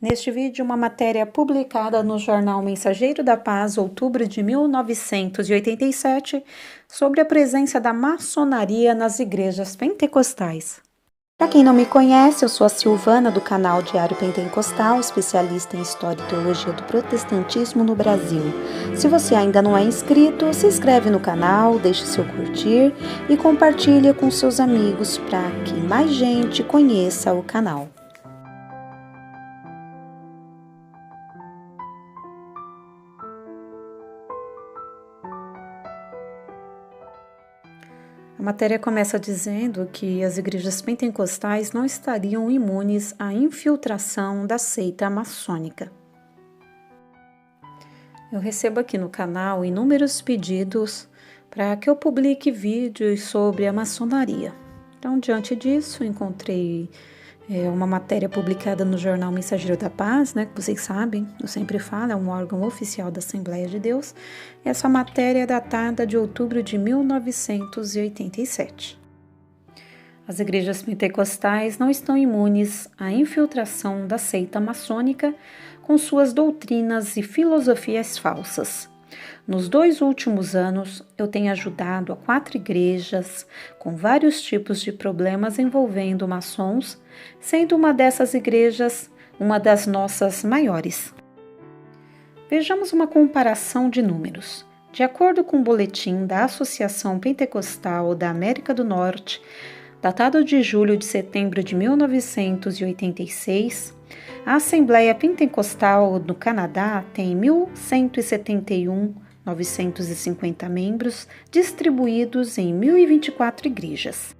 Neste vídeo, uma matéria publicada no jornal Mensageiro da Paz, outubro de 1987, sobre a presença da maçonaria nas igrejas pentecostais. Para quem não me conhece, eu sou a Silvana do canal Diário Pentecostal, especialista em História e Teologia do Protestantismo no Brasil. Se você ainda não é inscrito, se inscreve no canal, deixe seu curtir e compartilhe com seus amigos para que mais gente conheça o canal. A matéria começa dizendo que as igrejas pentecostais não estariam imunes à infiltração da seita maçônica. Eu recebo aqui no canal inúmeros pedidos para que eu publique vídeos sobre a maçonaria. Então, diante disso, encontrei uma matéria publicada no jornal Mensageiro da Paz, que vocês sabem, eu sempre falo, é um órgão oficial da Assembleia de Deus. Essa matéria é datada de outubro de 1987. As igrejas pentecostais não estão imunes à infiltração da seita maçônica com suas doutrinas e filosofias falsas. Nos 2 últimos anos, eu tenho ajudado a 4 igrejas com vários tipos de problemas envolvendo maçons, sendo uma dessas igrejas uma das nossas maiores. Vejamos uma comparação de números. De acordo com o boletim da Associação Pentecostal da América do Norte, datado de julho de setembro de 1986, a Assembleia Pentecostal do Canadá tem 1.171.950 membros distribuídos em 1.024 igrejas.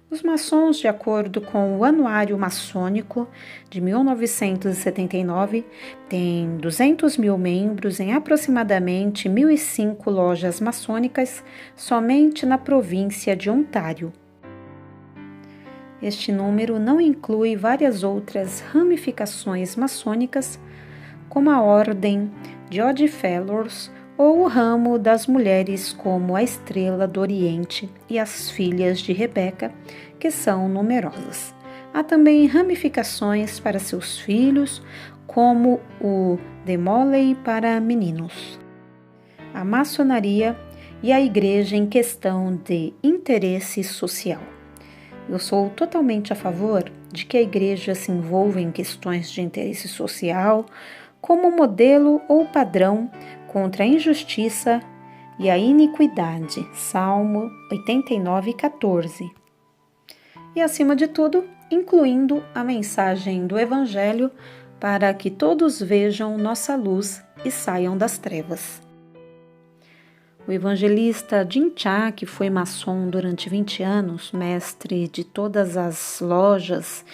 Os maçons, de acordo com o Anuário Maçônico de 1979, têm 200 mil membros em aproximadamente 1.005 lojas maçônicas somente na província de Ontário. Este número não inclui várias outras ramificações maçônicas, como a Ordem de Odd Fellows ou o ramo das mulheres como a Estrela do Oriente e as Filhas de Rebeca, que são numerosas. Há também ramificações para seus filhos, como o Demolei para meninos. A maçonaria e a igreja em questão de interesse social. Eu sou totalmente a favor de que a igreja se envolva em questões de interesse social como modelo ou padrão contra a injustiça e a iniquidade, Salmo 89:14. E, acima de tudo, incluindo a mensagem do Evangelho para que todos vejam nossa luz e saiam das trevas. O evangelista Jim Cha, que foi maçom durante 20 anos, mestre de todas as lojas,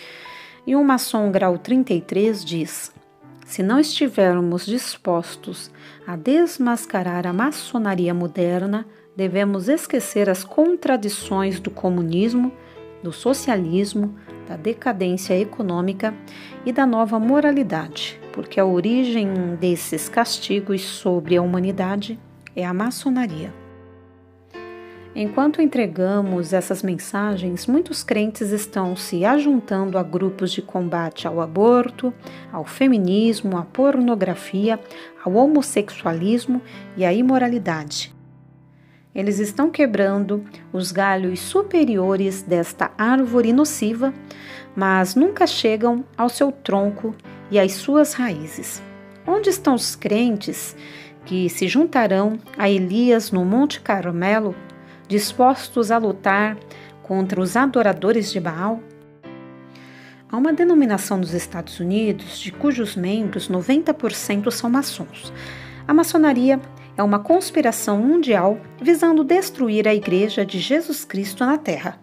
e um maçom grau 33, diz: se não estivermos dispostos a desmascarar a maçonaria moderna, devemos esquecer as contradições do comunismo, do socialismo, da decadência econômica e da nova moralidade, porque a origem desses castigos sobre a humanidade é a maçonaria. Enquanto entregamos essas mensagens, muitos crentes estão se ajuntando a grupos de combate ao aborto, ao feminismo, à pornografia, ao homossexualismo e à imoralidade. Eles estão quebrando os galhos superiores desta árvore nociva, mas nunca chegam ao seu tronco e às suas raízes. Onde estão os crentes que se juntarão a Elias no Monte Carmelo, dispostos a lutar contra os adoradores de Baal? Há uma denominação nos Estados Unidos de cujos membros 90% são maçons. A maçonaria é uma conspiração mundial visando destruir a Igreja de Jesus Cristo na Terra.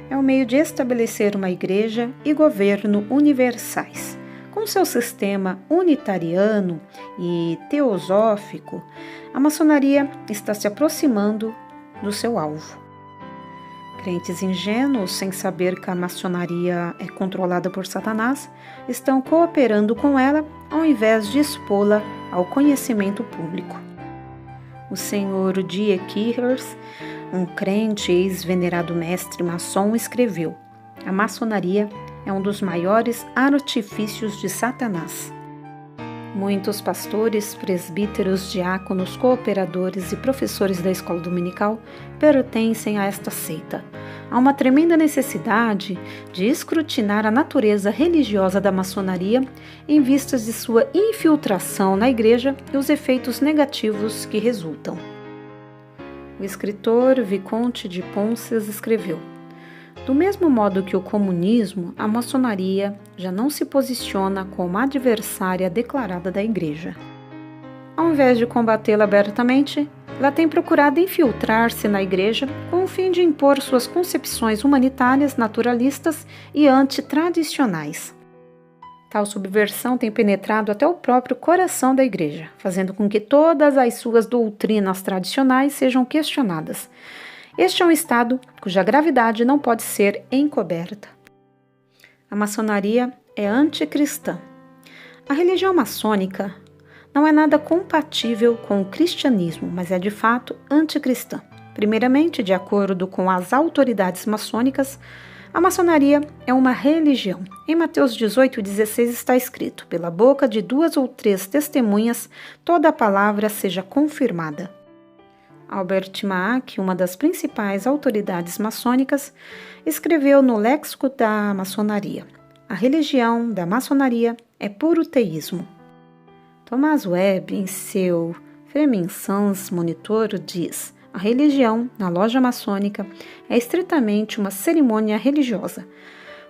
É um meio de estabelecer uma igreja e governo universais. Com seu sistema unitariano e teosófico, a maçonaria está se aproximando do seu alvo. Crentes ingênuos, sem saber que a maçonaria é controlada por Satanás, estão cooperando com ela ao invés de expô-la ao conhecimento público. O senhor D. Kiers, um crente ex-venerado mestre maçom, escreveu: a maçonaria é um dos maiores artifícios de Satanás. Muitos pastores, presbíteros, diáconos, cooperadores e professores da escola dominical pertencem a esta seita. Há uma tremenda necessidade de escrutinar a natureza religiosa da maçonaria em vistas de sua infiltração na igreja e os efeitos negativos que resultam. O escritor Vicomte de Ponces escreveu: do mesmo modo que o comunismo, a maçonaria já não se posiciona como adversária declarada da Igreja. Ao invés de combatê-la abertamente, ela tem procurado infiltrar-se na Igreja com o fim de impor suas concepções humanitárias, naturalistas e antitradicionais. Tal subversão tem penetrado até o próprio coração da Igreja, fazendo com que todas as suas doutrinas tradicionais sejam questionadas. Este é um estado cuja gravidade não pode ser encoberta. A maçonaria é anticristã. A religião maçônica não é nada compatível com o cristianismo, mas é de fato anticristã. Primeiramente, de acordo com as autoridades maçônicas, a maçonaria é uma religião. Em Mateus 18,16 está escrito: pela boca de 2 ou 3 testemunhas, toda a palavra seja confirmada. Albert Mack, uma das principais autoridades maçônicas, escreveu no Léxico da Maçonaria: a religião da maçonaria é puro teísmo. Thomas Webb, em seu Freemasons Monitor, diz: a religião, na loja maçônica, é estritamente uma cerimônia religiosa.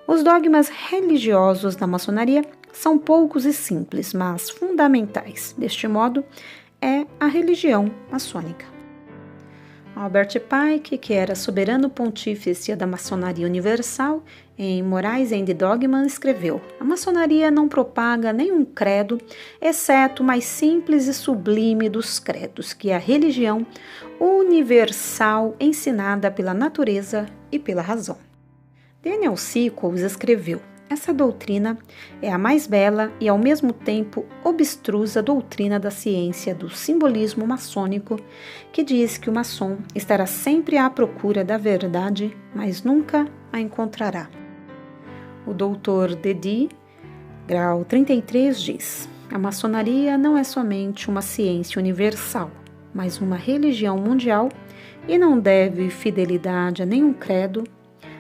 Os dogmas religiosos da maçonaria são poucos e simples, mas fundamentais. Deste modo, é a religião maçônica. Albert Pike, que era soberano pontífice da maçonaria universal, em Morais and Dogma, escreveu: a maçonaria não propaga nenhum credo, exceto o mais simples e sublime dos credos, que é a religião universal ensinada pela natureza e pela razão. Daniel Sickles escreveu: essa doutrina é a mais bela e ao mesmo tempo obstrusa doutrina da ciência do simbolismo maçônico, que diz que o maçom estará sempre à procura da verdade, mas nunca a encontrará. O Dr. Dedi, grau 33, diz: a maçonaria não é somente uma ciência universal, mas uma religião mundial e não deve fidelidade a nenhum credo,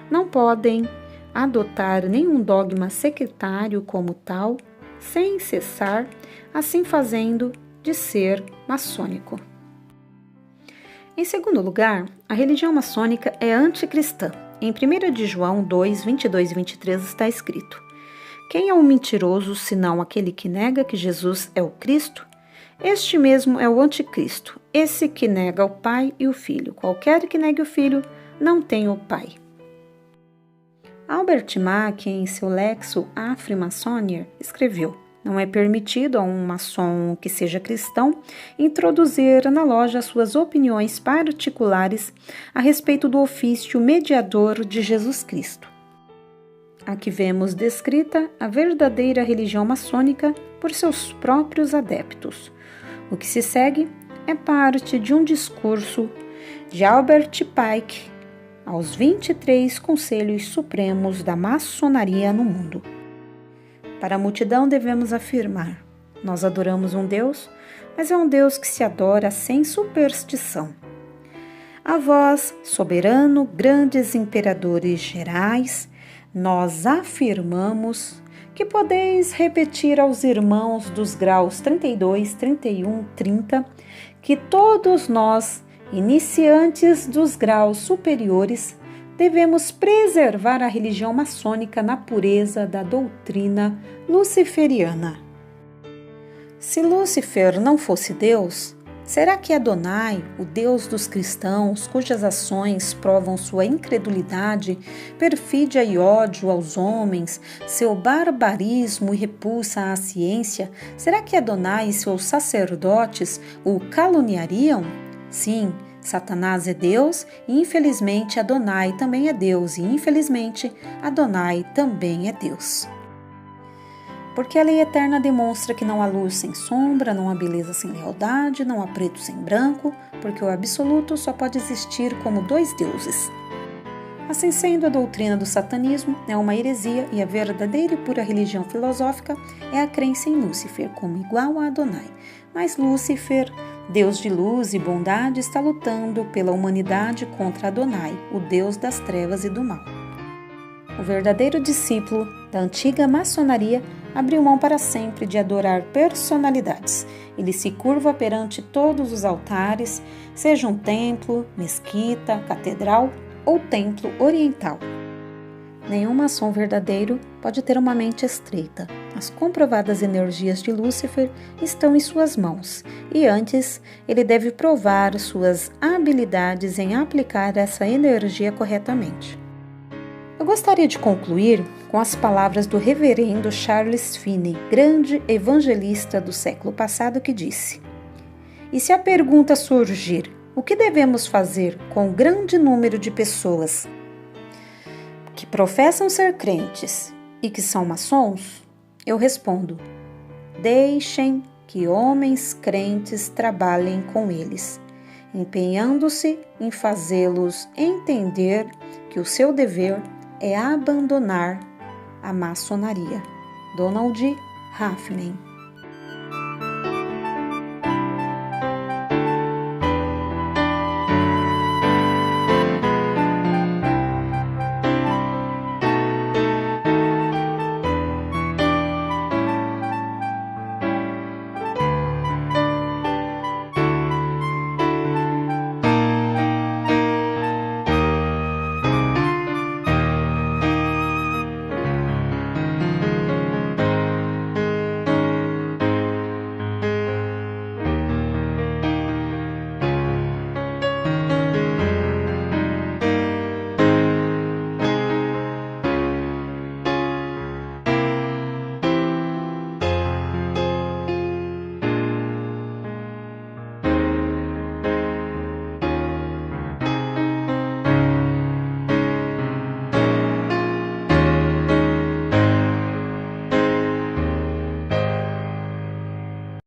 não podem adotar nenhum dogma sectário como tal, sem cessar, assim fazendo de ser maçônico. Em segundo lugar, a religião maçônica é anticristã. Em 1 de João 2, 22 e 23 está escrito: quem é o mentiroso, senão aquele que nega que Jesus é o Cristo? Este mesmo é o anticristo, esse que nega o Pai e o Filho. Qualquer que negue o Filho não tem o Pai. Albert Mack, em seu Lexo Afri-Maçonia, escreveu: não é permitido a um maçom que seja cristão introduzir na loja suas opiniões particulares a respeito do ofício mediador de Jesus Cristo. Aqui vemos descrita a verdadeira religião maçônica por seus próprios adeptos. O que se segue é parte de um discurso de Albert Pike aos 23 Conselhos Supremos da Maçonaria no mundo. Para a multidão devemos afirmar: nós adoramos um Deus, mas é um Deus que se adora sem superstição. A vós, soberano, grandes imperadores gerais, nós afirmamos que podeis repetir aos irmãos dos graus 32, 31, 30, que todos nós, iniciantes dos graus superiores, devemos preservar a religião maçônica na pureza da doutrina luciferiana. Se Lúcifer não fosse Deus, será que Adonai, o Deus dos cristãos, cujas ações provam sua incredulidade, perfídia e ódio aos homens, seu barbarismo e repulsa à ciência, será que Adonai e seus sacerdotes o caluniariam? Sim, Satanás é Deus e infelizmente Adonai também é Deus e infelizmente Adonai também é Deus. Porque a lei eterna demonstra que não há luz sem sombra, não há beleza sem lealdade, não há preto sem branco, porque o absoluto só pode existir como dois deuses. Assim sendo, a doutrina do satanismo é uma heresia e a verdadeira e pura religião filosófica é a crença em Lúcifer como igual a Adonai. Mas Lúcifer, Deus de luz e bondade, está lutando pela humanidade contra Adonai, o Deus das trevas e do mal. O verdadeiro discípulo da antiga maçonaria abriu mão para sempre de adorar personalidades. Ele se curva perante todos os altares, seja um templo, mesquita, catedral ou templo oriental. Nenhum maçom verdadeiro pode ter uma mente estreita. As comprovadas energias de Lúcifer estão em suas mãos e antes ele deve provar suas habilidades em aplicar essa energia corretamente. Eu gostaria de concluir com as palavras do reverendo Charles Finney, grande evangelista do século passado, que disse: "E se a pergunta surgir, o que devemos fazer com o grande número de pessoas que professam ser crentes e que são maçons? Eu respondo: deixem que homens crentes trabalhem com eles, empenhando-se em fazê-los entender que o seu dever é abandonar a maçonaria." Donald Hoffman.